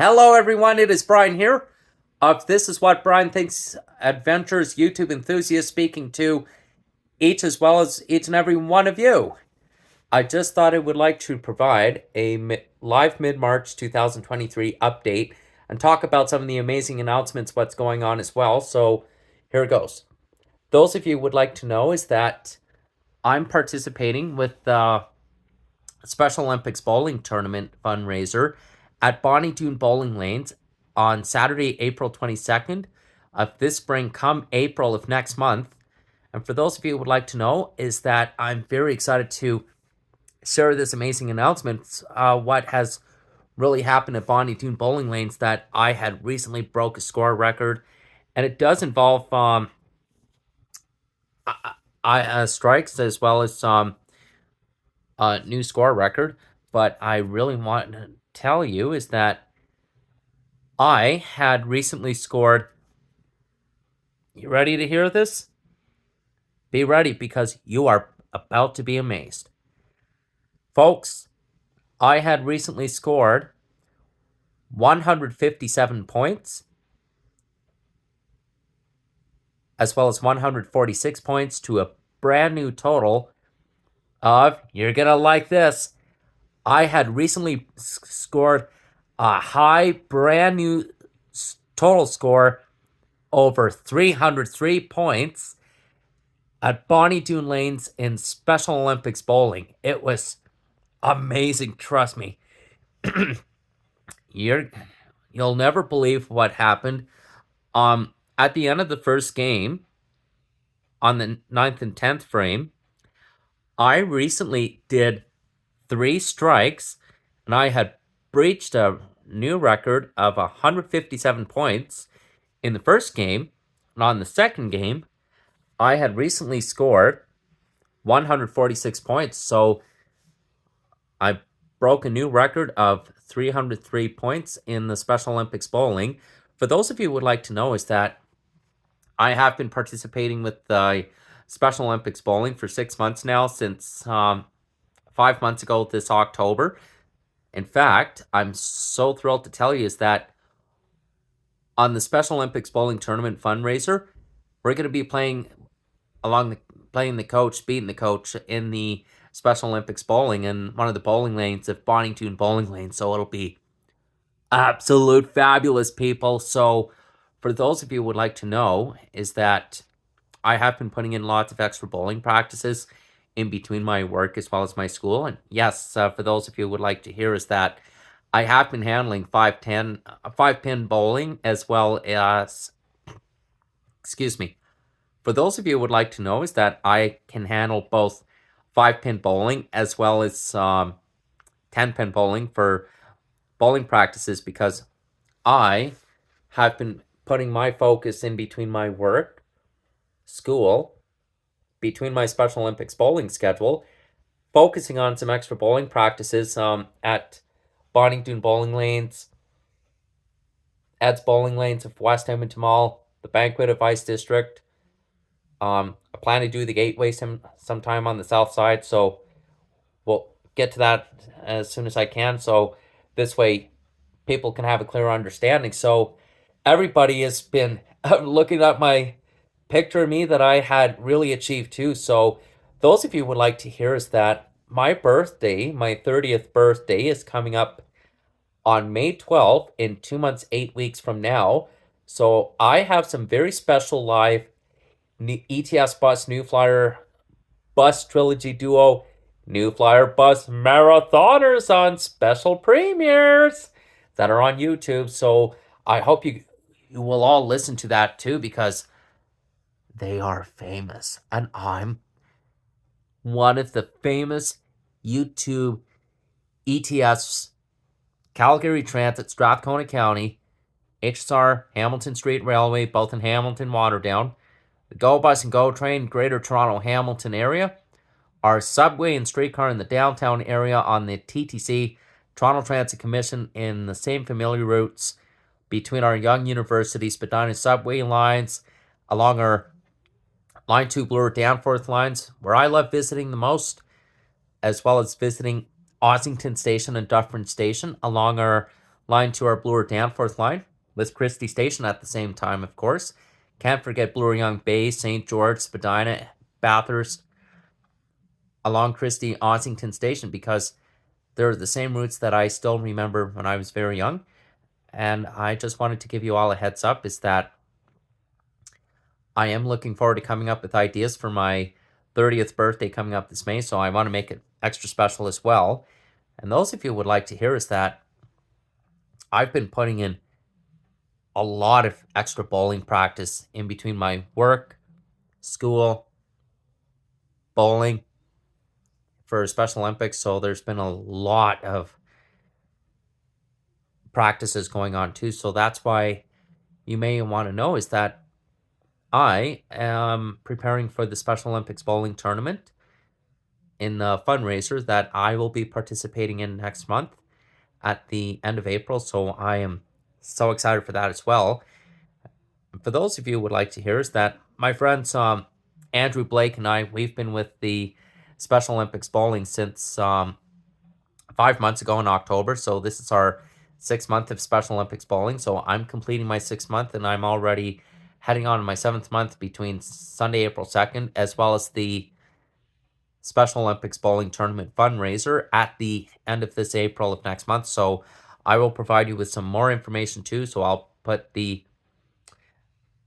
Hello, everyone. It is Brian here of This Is What Brian Thinks Adventures YouTube enthusiast speaking to each as well as each and every one of you. I just thought I would like to provide a live mid-March 2023 update and talk about some of the amazing announcements, what's going on as well. So here it goes. Those of you would like to know is that I'm participating with the Special Olympics Bowling Tournament fundraiser at Bonnie Doon Bowling Lanes on Saturday, April 22nd of this spring, come April of next month. And for those of you who would like to know, is that I'm very excited to share this amazing announcement. What has really happened at Bonnie Doon Bowling Lanes that I had recently broke a score record, and it does involve strikes as well as new score record. But I really want to tell you is that I had recently scored. You ready to hear this? Be ready because you are about to be amazed. Folks, I had recently scored 157 points, as well as 146 points to a brand new total of, you're gonna like this, I had recently scored a high brand new total score over 303 points at Bonnie Doon Lanes in Special Olympics Bowling. It was amazing, trust me. You'll never believe what happened. At the end of the first game, on the 9th and 10th frame, I recently did 3 strikes, and I had breached a new record of 157 points in the first game. And on the second game, I had recently scored 146 points. So I broke a new record of 303 points in the Special Olympics Bowling. For those of you who would like to know, is that I have been participating with the Special Olympics Bowling for 6 months now, since 5 months ago this October. In fact, I'm so thrilled to tell you is that on the Special Olympics Bowling Tournament fundraiser, we're going to be playing the coach, beating the coach in the Special Olympics Bowling in one of the bowling lanes of Bonnie Doon Bowling Lane. So it'll be absolute fabulous, people. So for those of you who would like to know, is that I have been putting in lots of extra bowling practices in between my work as well as my school. And yes, for those of you who would like to hear, is that I have been handling 5-pin bowling as well as, excuse me. For those of you who would like to know, is that I can handle both 5-pin bowling as well as 10-pin bowling for bowling practices, because I have been putting my focus in between my work, school, between my Special Olympics bowling schedule, focusing on some extra bowling practices at Bonnie Doon Bowling Lanes, Ed's Bowling Lanes of West Edmonton Mall, the Banquet of Ice District. I plan to do the Gateway sometime on the south side, so we'll get to that as soon as I can, so this way people can have a clear understanding. So everybody has been looking at my picture of me that I had really achieved too. So those of you who would like to hear, is that my birthday, my 30th birthday, is coming up on May 12th in 2 months, 8 weeks from now. So I have some very special live ETS Bus New Flyer Bus Trilogy Duo New Flyer Bus Marathoners on special premieres that are on YouTube. So I hope you will all listen to that too, because they are famous, and I'm one of the famous YouTube ETS Calgary Transit, Strathcona County, HSR, Hamilton Street Railway, both in Hamilton, Waterdown, the GO Bus and GO Train, Greater Toronto Hamilton area, our subway and streetcar in the downtown area on the TTC, Toronto Transit Commission, in the same familiar routes between our Young University Spadina subway lines, along our Line 2 Bloor Danforth lines, where I love visiting the most, as well as visiting Ossington Station and Dufferin Station along our line to our Bloor Danforth line with Christie Station at the same time, of course. Can't forget Bloor Young Bay, St. George, Spadina, Bathurst, along Christie Ossington Station, because they're the same routes that I still remember when I was very young. And I just wanted to give you all a heads up is that I am looking forward to coming up with ideas for my 30th birthday coming up this May, so I want to make it extra special as well. And those of you who would like to hear is that I've been putting in a lot of extra bowling practice in between my work, school, bowling for Special Olympics. So there's been a lot of practices going on too. So that's why you may want to know is that I am preparing for the Special Olympics bowling tournament in the fundraiser that I will be participating in next month at the end of April. So I am so excited for that as well. For those of you who would like to hear is that my friends Andrew Blake and I, we've been with the Special Olympics bowling since 5 months ago in October. So this is our 6th month of Special Olympics bowling. So I'm completing my 6th month and I'm already heading on to my 7th month between Sunday, April 2nd, as well as the Special Olympics bowling tournament fundraiser at the end of this April of next month. So I will provide you with some more information too. So I'll put the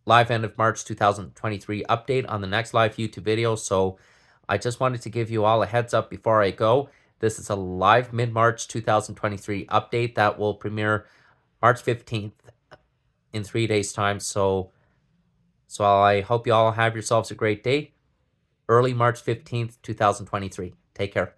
live end of March 2023 update on the next live YouTube video. So I just wanted to give you all a heads up before I go. This is a live mid-March 2023 update that will premiere March 15th in 3 days' time. So I hope you all have yourselves a great day. Early March 15th, 2023. Take care.